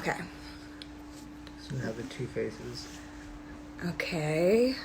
Okay. So now the two faces. Okay.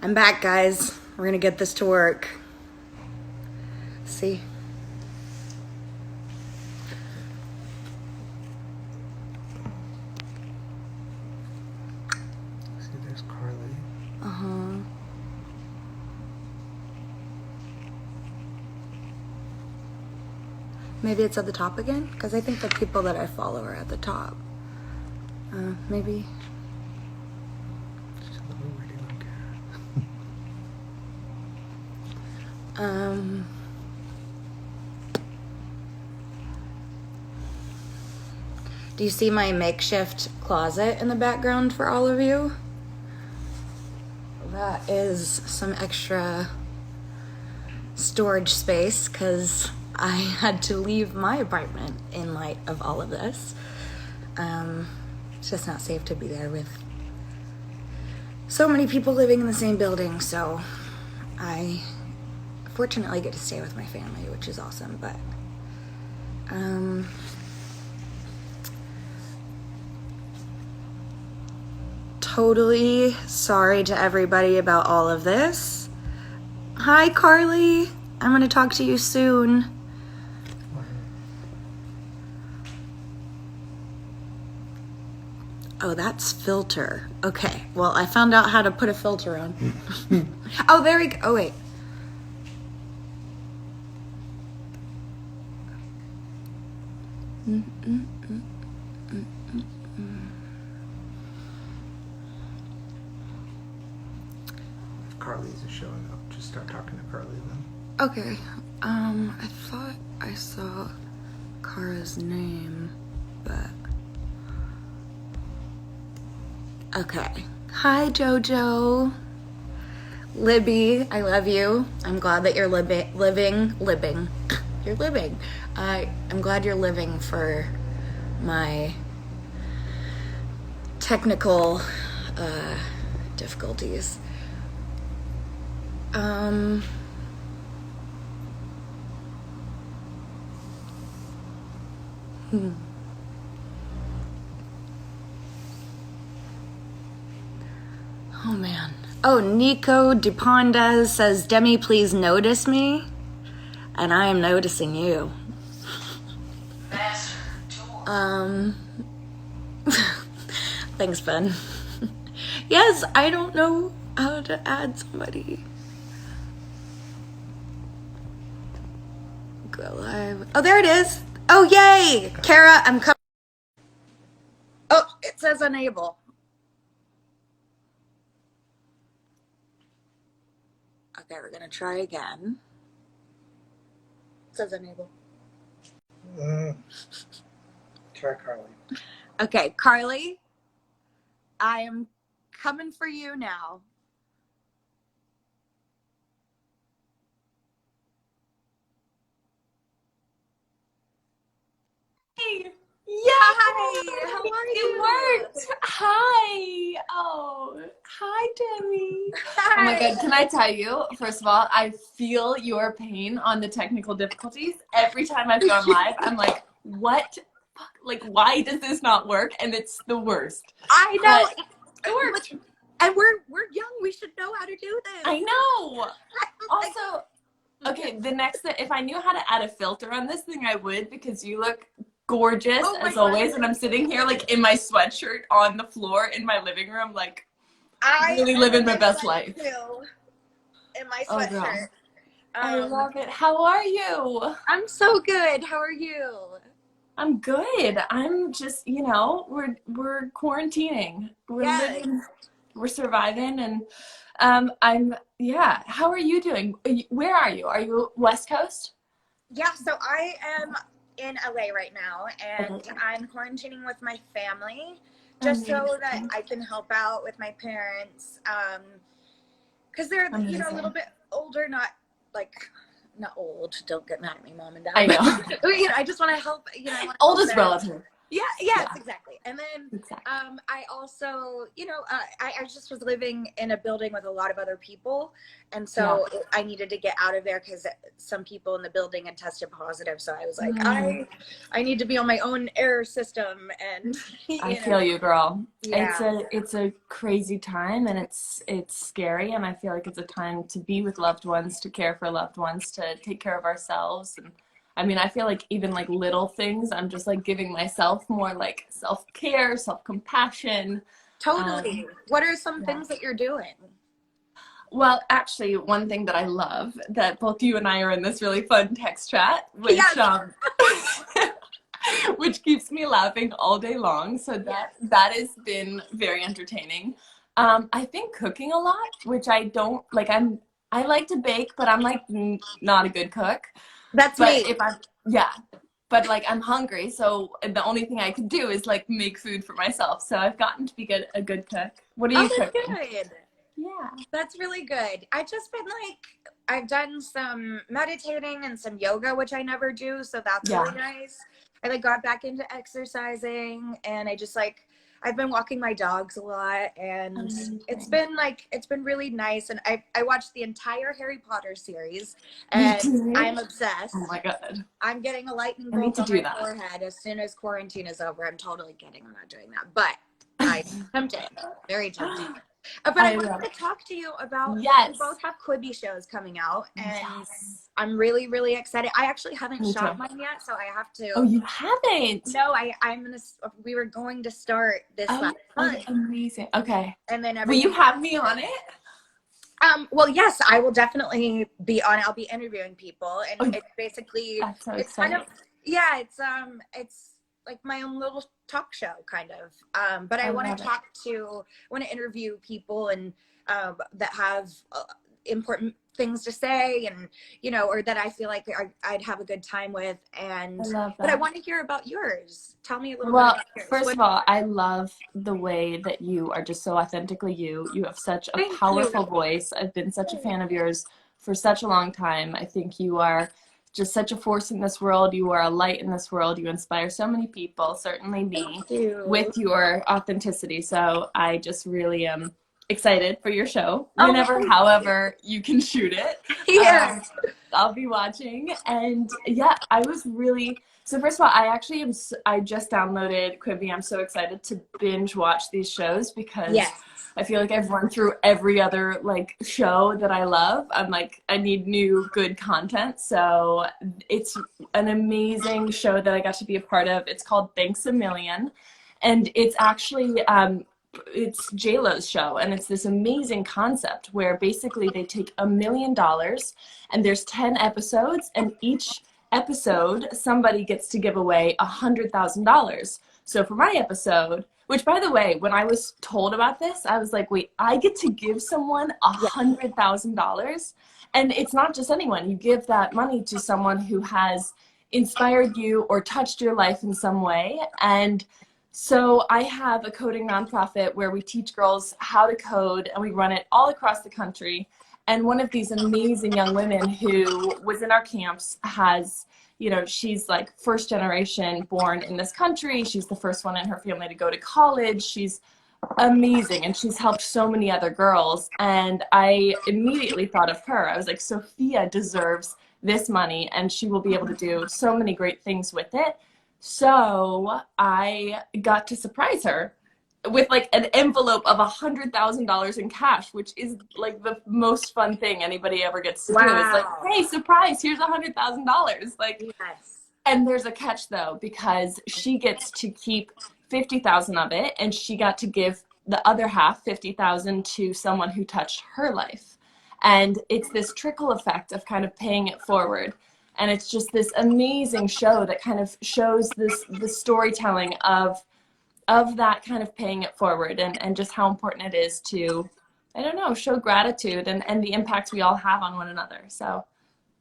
I'm back, guys. We're gonna get this to work. See? See, there's Karlie. Uh-huh. Maybe it's at the top again? Because I think the people that I follow are at the top. Maybe. She's a little weird on camera. Do you see my makeshift closet in the background for all of you? That is some extra storage space because I had to leave my apartment in light of all of this. It's just not safe to be there with so many people living in the same building, so I fortunately get to stay with my family, which is awesome, but totally sorry to everybody about all of this. Hi, Karlie. I'm going to talk to you soon. Oh, that's filter. Okay. Well, I found out how to put a filter on. Oh, there we go. Oh, wait. If Karlie's showing up, just start talking to Karlie then. Okay. I thought I saw Kara's name, but... Okay. Hi, Jojo. Libby, I love you. I'm glad that you're living. You're living. I'm glad you're living for my technical difficulties. Oh man. Oh, Nico Dupondes says, Demi, please notice me. And I am noticing you. Thanks, Ben. Yes, I don't know how to add somebody. Go live. Oh, there it is. Oh, yay. Kara, I'm coming. Oh, it says unable. Okay, we're going to try again. It says unable. Try Karlie. Okay, Karlie, I am coming for you now. Hey. Yeah. Hi, how are you? It worked. Hi. Oh, hi, Demi. Hi. Oh my God. Can I tell you, first of all, I feel your pain on the technical difficulties. Every time I've gone live, I'm like, what? Fuck? Like, why does this not work? And it's the worst. I know. But it worked. And we're young. We should know how to do this. I know. Also, okay, the next thing, if I knew how to add a filter on this thing, I would, because you look gorgeous as always, and I'm sitting here like in my sweatshirt on the floor in my living room, like really living my best life. In my sweatshirt. I love it. How are you? I'm so good. How are you? I'm good. I'm just, you know, we're quarantining. We're living, we're surviving, and how are you doing? Where are you? Are you West Coast? Yeah, so I am in LA right now, and I'm quarantining with my family just so that I can help out with my parents, because they're a little bit older, not old. Don't get mad at me, Mom and Dad. I know. I just want to help. Oldest relative. yes, exactly. And then Exactly. I also, I just was living in a building with a lot of other people, and Yeah. so I needed to get out of there because some people in the building had tested positive. So I was like, Mm. I need to be on my own air system, and I feel you, girl. yeah, It's a crazy time, and it's scary, and I feel like it's a time to be with loved ones, to care for loved ones, to take care of ourselves. And I mean, I feel like even like little things, I'm just like giving myself more like self-care, self-compassion. totally. What are some Yeah. things that you're doing? Well, actually, one thing that I love that both you and I are in this really fun text chat, which Yes, which keeps me laughing all day long. So yes, that has been very entertaining. I think cooking a lot, which I don't like. I like to bake, but I'm like not a good cook. that's But me. if I'm yeah, but like I'm hungry, so the only thing I could do is like make food for myself. So I've gotten to be a good cook. What are Oh, you that's cooking? good. Yeah. That's really good. I just been like, I've done some meditating and some yoga, which I never do. So that's really Yeah. nice. I like got back into exercising, and I just like, I've been walking my dogs a lot, and Amazing. it's been really nice. And I watched the entire Harry Potter series, You and did? I'm Oh obsessed. my God. I'm getting a lightning I need bolt to on do my that. forehead as soon as quarantine is over. I'm totally kidding. I'm not doing that, but I tempted, very tempted. But I I wanted love to it. talk to you about, we Yes. both have Quibi shows coming out, and Yes. I'm really, really excited. I actually haven't Me shot too. mine yet, so I have Oh, to. you haven't? No, I'm gonna. We were going to start this last Oh, month, amazing. Okay. and then Will you everything. have me on it? Well, yes, I will definitely be on. I'll be interviewing people, and Oh, it's basically, that's so it's kind of, exciting. yeah, it's like my own little talk show, kind of. But I I want love to it. want to interview people, and that have important things to say, and or that I feel like I'd have a good time with. I And love but I that. want to hear about yours. Tell me a little bit Well, about yours. first What? of all, I love the way that you are just so authentically you. You have such a Thank you. powerful voice. I've been such a fan of yours for such a long time. I think you are just such a force in this world. You are a light in this world. You inspire so many people, certainly me, Thank you. with your authenticity. So I just really am excited for your show. Oh, Whenever, however, you can shoot it. yeah. Um, I'll be watching. And yeah, I was really so first of all, I actually I just downloaded Quibi. I'm so excited to binge watch these shows because Yes. I feel like I've run through every other like show that I love. I'm like I need new good content. So it's an amazing show that I got to be a part of. It's called Thanks a Million, and it's actually it's J-Lo's show, and it's this amazing concept where basically they take $1 million and there's 10 episodes, and each episode somebody gets to give away $100,000. So for my episode, which by the way, when I was told about this, I was like, wait, I get to give someone Yeah. $100,000? And it's not just anyone. You give that money to someone who has inspired you or touched your life in some way. And so I have a coding nonprofit where we teach girls how to code, and we run it all across the country. And one of these amazing young women who was in our camps has, she's like first generation born in this country. She's the first one in her family to go to college. She's amazing, and she's helped so many other girls. And I immediately thought of her. I was like, Sophia deserves this money, and she will be able to do so many great things with it. So I got to surprise her with like an envelope of $100,000 in cash, which is like the most fun thing anybody ever gets to do. It's like, Wow. hey, surprise, here's $100,000. Like, Yes. and there's a catch though, because she gets to keep 50,000 of it, and she got to give the other half, 50,000, to someone who touched her life. And it's this trickle effect of kind of paying it forward. And it's just this amazing show that kind of shows the storytelling of that kind of paying it forward, and just how important it is to, I don't know, show gratitude and the impact we all have on one another. So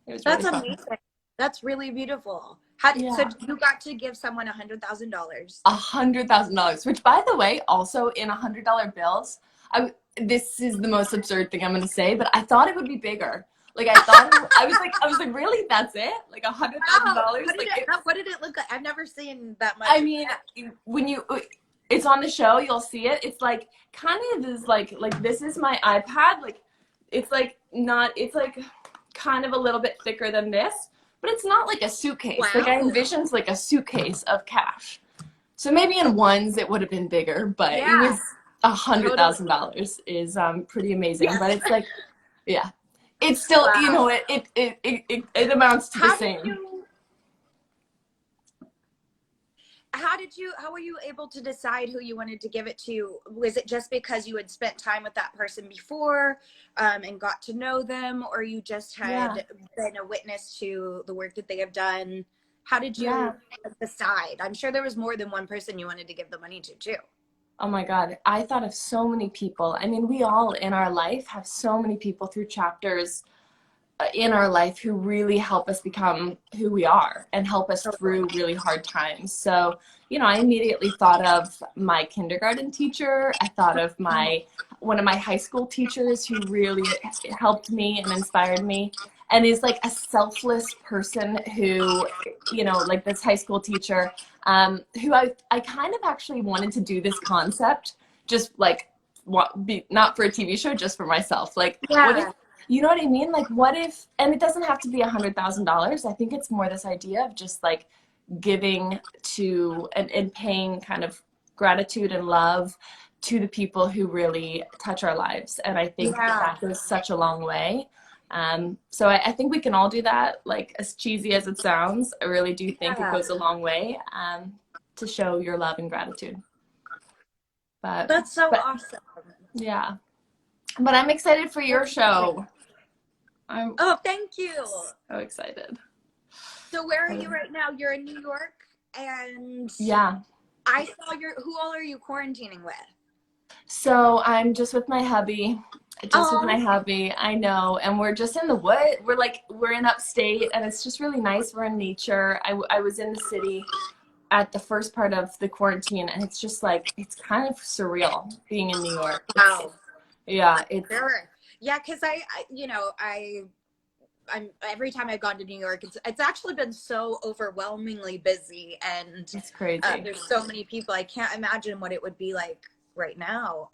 it was really That's fun. amazing. That's really beautiful. So Yeah. you got to give someone $100,000? $100,000, which by the way, also in $100 bills, this is the most absurd thing I'm going to say, but I thought it would be bigger. Like I thought, I was like, really? That's it? Like $100,000? What did it look like? I've never seen that much. I mean, when it's on the show, you'll see it. It's like kind of is like this is my iPad. Like it's like not. It's like kind of a little bit thicker than this, but it's not like a suitcase. Wow. Like I envisioned like a suitcase of cash. So maybe in ones it would have been bigger, but it was $100,000 is pretty amazing. Yeah. But it's like, yeah, it's still you know it amounts to the same. How were you able to decide who you wanted to give it to? Was it just because you had spent time with that person before and got to know them, or you just had been a witness to the work that they have done? How did you decide? I'm sure there was more than one person you wanted to give the money to, too. Oh my God, I thought of so many people. I mean, we all in our life have so many people through chapters in our life who really help us become who we are and help us through really hard times. So, you know, I immediately thought of my kindergarten teacher. I thought of one of my high school teachers who really helped me and inspired me and is like a selfless person who, you know, like this high school teacher who I kind of actually wanted to do this concept just like not for a TV show, just for myself. Like, what if, you know what I mean? Like, what if, and it doesn't have to be $100,000. I think it's more this idea of just like giving to and paying kind of gratitude and love to the people who really touch our lives. And I think that goes such a long way. So I think we can all do that. Like, as cheesy as it sounds, I really do think it goes a long way to show your love and gratitude. But that's so awesome. Yeah. But I'm excited for your show. Oh, thank you. So excited. So where are you right now? You're in New York, and I saw who all are you quarantining with? So I'm just with my hubby. With my hubby, I know. And we're just in the wood. We're in upstate, and it's just really nice. We're in nature. I was in the city at the first part of the quarantine, and it's just like, it's kind of surreal being in New York. Wow. It's because I'm every time I've gone to New York, it's actually been so overwhelmingly busy, and it's crazy. There's so many people. I can't imagine what it would be like right now.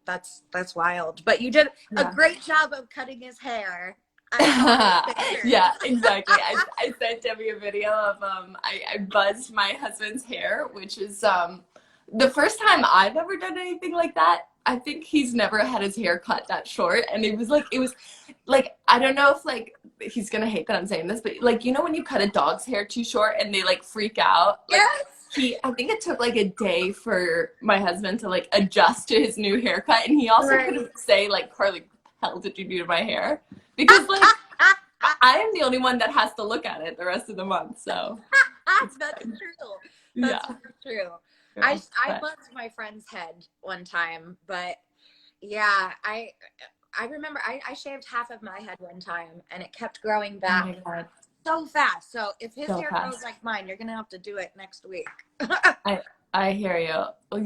That's wild. But you did a great job of cutting his hair. Yeah, exactly. I sent Demi a video of I buzzed my husband's hair, which is the first time I've ever done anything like that. I think he's never had his hair cut that short, and it was like I don't know if like he's gonna hate that I'm saying this, but like, you know when you cut a dog's hair too short and they like freak out? Like, I think it took like a day for my husband to like adjust to his new haircut, and he also couldn't say like, Karlie, what the hell did you do to my hair? Because like I am the only one that has to look at it the rest of the month. So that's true. That's true. I buzzed my friend's head one time, but I remember I shaved half of my head one time, and it kept growing back so fast. So if his hair grows like mine, you're gonna have to do it next week. I hear you.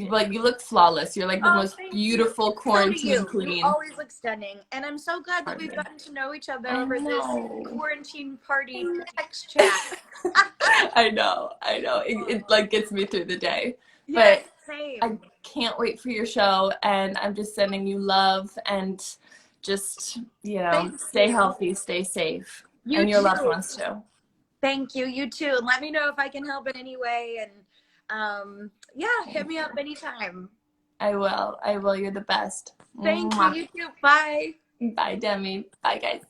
Like, you look flawless. You're like the most beautiful quarantine queen. You always look stunning, and I'm so glad that we've gotten to know each other over this quarantine party text chat. I know. It like gets me through the day. Yes, but same. I can't wait for your show, and I'm just sending you love, and just, you know, stay healthy, stay safe, and your loved ones too. Thank you. You too. And let me know if I can help in any way. And hit me up anytime. I will. You're the best. Thank you. You too. Bye. Bye, Demi. Bye, guys.